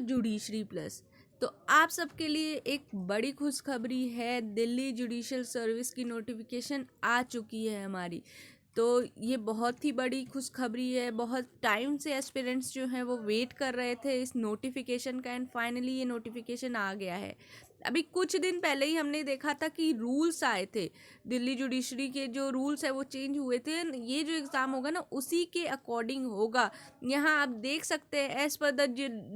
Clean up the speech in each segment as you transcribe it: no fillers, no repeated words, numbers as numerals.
Judiciary plus. तो आप सबके लिए एक बड़ी खुशखबरी है, दिल्ली जुडिशियल सर्विस की नोटिफिकेशन आ चुकी है हमारी। तो ये बहुत ही बड़ी खुशखबरी है। बहुत टाइम से एस्पिरेंट्स जो हैं वो वेट कर रहे थे इस नोटिफिकेशन का, एंड फाइनली ये नोटिफिकेशन आ गया है। अभी कुछ दिन पहले ही हमने देखा था कि रूल्स आए थे, दिल्ली जुडिशरी के जो रूल्स है वो चेंज हुए थे। ये जो एग्ज़ाम होगा ना उसी के अकॉर्डिंग होगा। यहाँ आप देख सकते हैं, एज पर the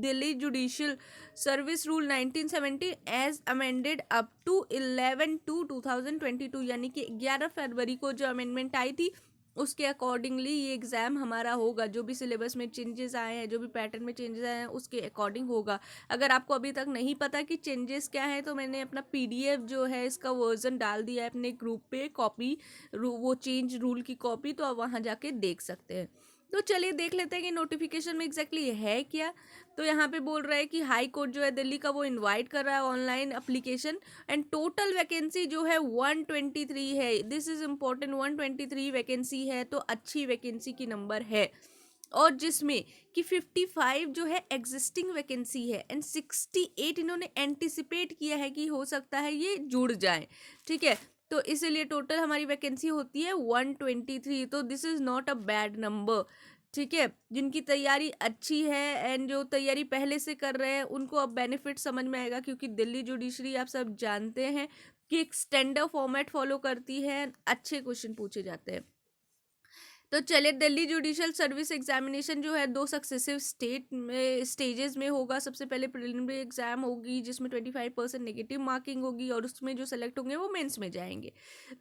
Delhi judicial service rule 1970 as amended up to 11/2/2022, यानी कि 11 फरवरी को जो अमेंडमेंट आई थी उसके अकॉर्डिंगली ये एग्ज़ाम हमारा होगा। जो भी सिलेबस में चेंजेस आए हैं, जो भी पैटर्न में चेंजेस आए हैं, उसके अकॉर्डिंग होगा। अगर आपको अभी तक नहीं पता कि चेंजेस क्या है, तो मैंने अपना पीडीएफ जो है इसका वर्जन डाल दिया है अपने ग्रुप पे, कॉपी वो चेंज रूल की कॉपी, तो आप वहाँ जाके देख सकते हैं। तो चलिए देख लेते हैं कि नोटिफिकेशन में एग्जैक्टली है क्या। तो यहाँ पे बोल रहा है कि हाई कोर्ट जो है दिल्ली का वो इनवाइट कर रहा है online application, and total vacancy जो है 123 है। दिस इज इम्पोर्टेंट, 123 वैकेंसी है, तो अच्छी वैकेंसी की नंबर है। और जिसमें कि 55 जो है एग्जिस्टिंग वैकेंसी है, एंड 68 इन्होंने एंटिसिपेट किया है कि हो सकता है ये जुड़ जाए। ठीक है, तो इसीलिए टोटल हमारी वैकेंसी होती है 123। तो this is not a bad number. ठीक है, जिनकी तैयारी अच्छी है एंड जो तैयारी पहले से कर रहे हैं उनको अब बेनिफिट समझ में आएगा, क्योंकि दिल्ली जुडिशरी आप सब जानते हैं कि एक स्टैंडर्ड फॉर्मेट फॉलो करती है, अच्छे क्वेश्चन पूछे जाते हैं। तो चले, दिल्ली जुडिशियल सर्विस एग्जामिनेशन जो है 2 सक्सेसिव स्टेजेस में होगा। सबसे पहले प्रिलिमिनरी एग्जाम होगी जिसमें 25% नेगेटिव मार्किंग होगी, और उसमें जो सेलेक्ट होंगे वो मेंस में जाएंगे।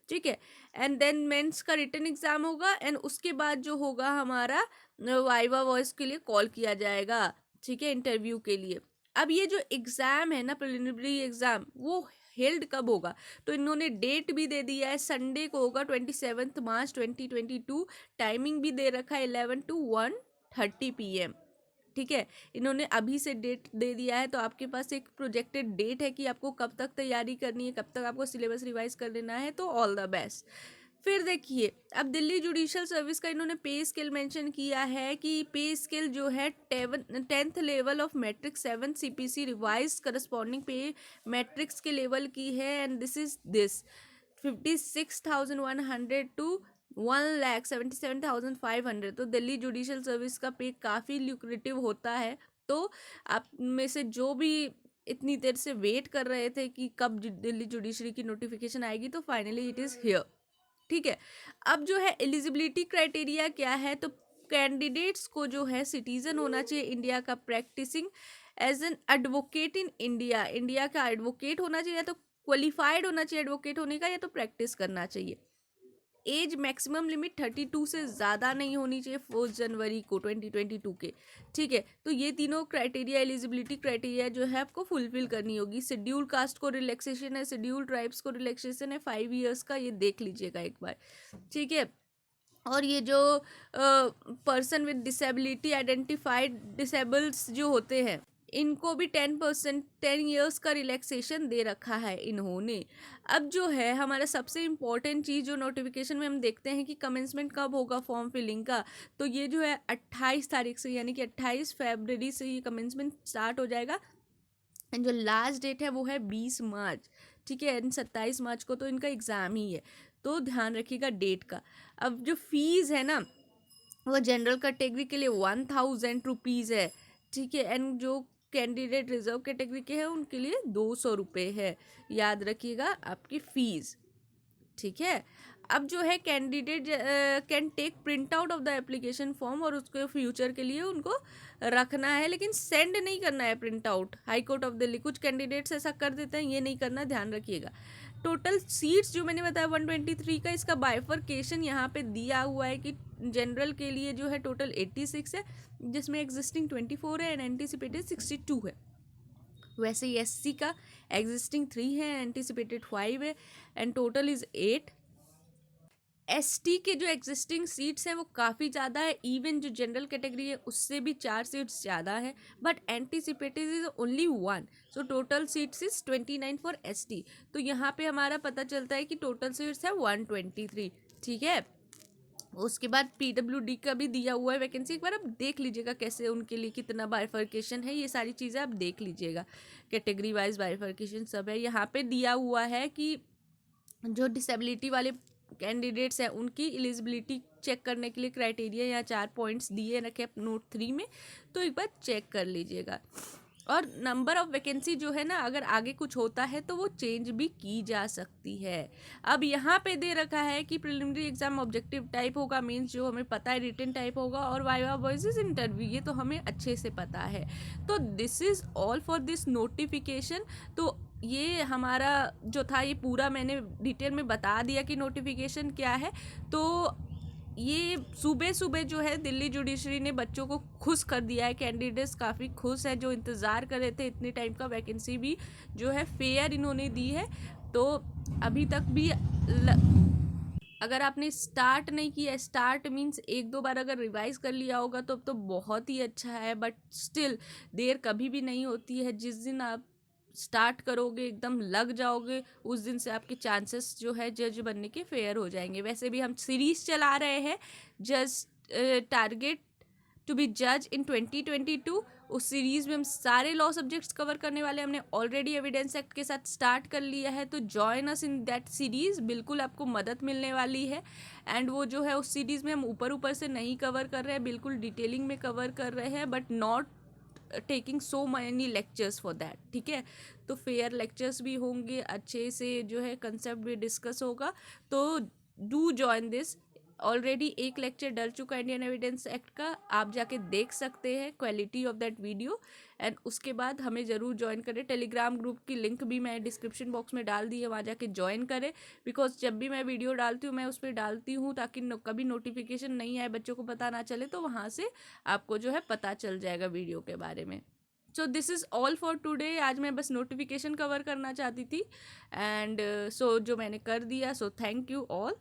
ठीक है, एंड देन मेंस का रिटन एग्जाम होगा, एंड उसके बाद जो होगा हमारा वाइवा वॉइस के लिए कॉल किया जाएगा। ठीक है, इंटरव्यू के लिए। अब ये जो एग्ज़ाम है ना, प्रिलिमिनरी एग्ज़ाम, वो हेल्ड कब होगा, तो इन्होंने डेट भी दे दिया है, संडे को होगा 27 मार्च 2022। टाइमिंग भी दे रखा है 11 to 1:30 PM। ठीक है, इन्होंने अभी से डेट दे दिया है, तो आपके पास एक प्रोजेक्टेड डेट है कि आपको कब तक तैयारी करनी है, कब तक आपको सिलेबस रिवाइज कर लेना है। तो ऑल द बेस्ट। फिर देखिए, अब दिल्ली जुडिशियल सर्विस का इन्होंने पे स्केल मेंशन किया है कि पे स्केल जो है 10th level of matrix 7 CPC revise corresponding पे मैट्रिक्स के लेवल की है, एंड दिस इज 56,100 to 1,77,500। तो दिल्ली जुडिशियल सर्विस का पे काफ़ी ल्यूक्रेटिव होता है। तो आप में से जो भी इतनी देर से वेट कर रहे थे कि कब दिल्ली जुडिशरी की नोटिफिकेशन आएगी, तो फाइनली इट इज़ हियर। ठीक है, अब जो है एलिजिबिलिटी क्राइटेरिया क्या है, तो कैंडिडेट्स को जो है सिटीजन होना चाहिए इंडिया का, practising as an advocate in India, India का एडवोकेट होना चाहिए, या तो क्वालिफाइड होना चाहिए एडवोकेट होने का, या तो प्रैक्टिस करना चाहिए। एज मैक्सिमम लिमिट 32 से ज़्यादा नहीं होनी चाहिए 1 जनवरी को 2022 के। ठीक है, तो ये तीनों क्राइटेरिया, एलिजिबिलिटी क्राइटेरिया जो है आपको फुलफिल करनी होगी। शेड्यूल कास्ट को रिलैक्सेशन है, शेड्यूल ट्राइब्स को रिलैक्सेशन है 5 ईयर्स का, ये देख लीजिएगा एक बार। ठीक है, और ये जो person with disability identified disables जो होते हैं, इनको भी 10 ईयर्स का रिलैक्सेशन दे रखा है इन्होंने। अब जो है हमारा सबसे इम्पॉर्टेंट चीज़ जो नोटिफिकेशन में हम देखते हैं कि कमेंसमेंट कब होगा फॉर्म फिलिंग का, तो ये जो है 28 तारीख से, यानी कि 28 फरवरी से ये कमेंसमेंट स्टार्ट हो जाएगा, एंड जो लास्ट डेट है वो है 20 मार्च। ठीक है, एंड 27 मार्च को तो इनका एग्ज़ाम ही है, तो ध्यान रखिएगा डेट का। अब जो फीस है ना, वो जनरल कैटेगरी के लिए 1000 रुपीज़ है। ठीक है, एंड जो कैंडिडेट रिजर्व कैटेगरी के हैं उनके लिए 200 रुपये है। याद रखिएगा आपकी फ़ीस। ठीक है, अब जो है candidate can take print out of the application form, और उसको फ्यूचर के लिए उनको रखना है, लेकिन सेंड नहीं करना है print out. High court of Delhi, कुछ कैंडिडेट्स ऐसा कर देते हैं, ये नहीं करना, ध्यान रखिएगा। टोटल सीट्स जो मैंने बताया 123 का, इसका बाइफर्केशन यहाँ पे दिया हुआ है कि जनरल के लिए जो है टोटल 86 है, जिसमें एग्जिस्टिंग 24 है एंड एंटिसिपेटेड 62 है। वैसे ही एससी का एग्जिस्टिंग 3 है, एंटिसिपेटेड 5 है, एंड टोटल इज 8। एसटी के जो एग्जिस्टिंग सीट्स हैं वो काफ़ी ज़्यादा है, इवन जो जनरल कैटेगरी है उससे भी 4 सीट्स ज़्यादा है, but anticipated is only 1। So total seats is 29 for ST. तो यहाँ पे हमारा पता चलता है कि टोटल सीट्स है 123। ठीक है, उसके बाद पीडब्ल्यूडी का भी दिया हुआ है वैकेंसी, एक बार आप देख लीजिएगा कैसे उनके लिए कितना बाइफर्केशन है, ये सारी चीज़ें आप देख लीजिएगा, कैटेगरी वाइज बाइफर्केशन सब है। यहाँ पे दिया हुआ है कि जो डिसेबिलिटी वाले कैंडिडेट्स हैं उनकी एलिजिबिलिटी चेक करने के लिए क्राइटेरिया या 4 पॉइंट्स दिए रखे नोट 3 में, तो एक बार चेक कर लीजिएगा। और नंबर ऑफ़ वैकेंसी जो है ना, अगर आगे कुछ होता है तो वो चेंज भी की जा सकती है। अब यहाँ पे दे रखा है कि प्रिलिमिनरी एग्जाम ऑब्जेक्टिव टाइप होगा, मीन्स जो हमें पता है रिटन टाइप होगा, और वाइवा वॉइस इंटरव्यू, ये तो हमें अच्छे से पता है। तो this is all for this notification. तो ये हमारा जो था ये पूरा मैंने डिटेल में बता दिया कि नोटिफिकेशन क्या है। तो ये सुबह सुबह जो है दिल्ली जुडिशरी ने बच्चों को खुश कर दिया है, कैंडिडेट्स काफ़ी खुश हैं जो इंतज़ार कर रहे थे इतने टाइम का। वैकेंसी भी जो है फेयर इन्होंने दी है। तो अभी तक भी अगर आपने स्टार्ट नहीं किया, स्टार्ट मीन्स एक दो बार अगर रिवाइज कर लिया होगा तो बहुत ही अच्छा है, बट स्टिल देर कभी भी नहीं होती है। जिस दिन आप स्टार्ट करोगे, एकदम लग जाओगे, उस दिन से आपके चांसेस जो है जज बनने के फेयर हो जाएंगे। वैसे भी हम सीरीज चला रहे हैं जज टारगेट टू बी जज इन 2022। उस सीरीज़ में हम सारे लॉ सब्जेक्ट्स कवर करने वाले, हमने ऑलरेडी एविडेंस एक्ट के साथ स्टार्ट कर लिया है। तो join us in that series, बिल्कुल आपको मदद मिलने वाली है। एंड वो जो है उस सीरीज़ में हम ऊपर ऊपर से नहीं कवर कर रहे हैं, बिल्कुल डिटेलिंग में कवर कर रहे हैं, but not taking so many lectures for that, ठीक है। तो फेयर लेक्चर्स भी होंगे, अच्छे से जो है कंसेप्ट भी डिस्कस होगा। तो डू जॉइन दिस। ऑलरेडी एक लेक्चर डल चुका है इंडियन एविडेंस एक्ट का, आप जाके देख सकते हैं quality of that video. And उसके बाद हमें ज़रूर ज्वाइन करें। टेलीग्राम ग्रुप की लिंक भी मैं डिस्क्रिप्शन बॉक्स में डाल दी है, वहाँ जाके ज्वाइन करें। बिकॉज जब भी मैं वीडियो डालती हूँ मैं उस पर डालती हूँ ताकि कभी नोटिफिकेशन नहीं आए, बच्चों को पता ना चले, तो वहाँ से आपको जो है पता चल जाएगा वीडियो के बारे में। So this is all for today. आज मैं बस नोटिफिकेशन कवर करना चाहती थी, एंड सो जो मैंने कर दिया। So thank you all.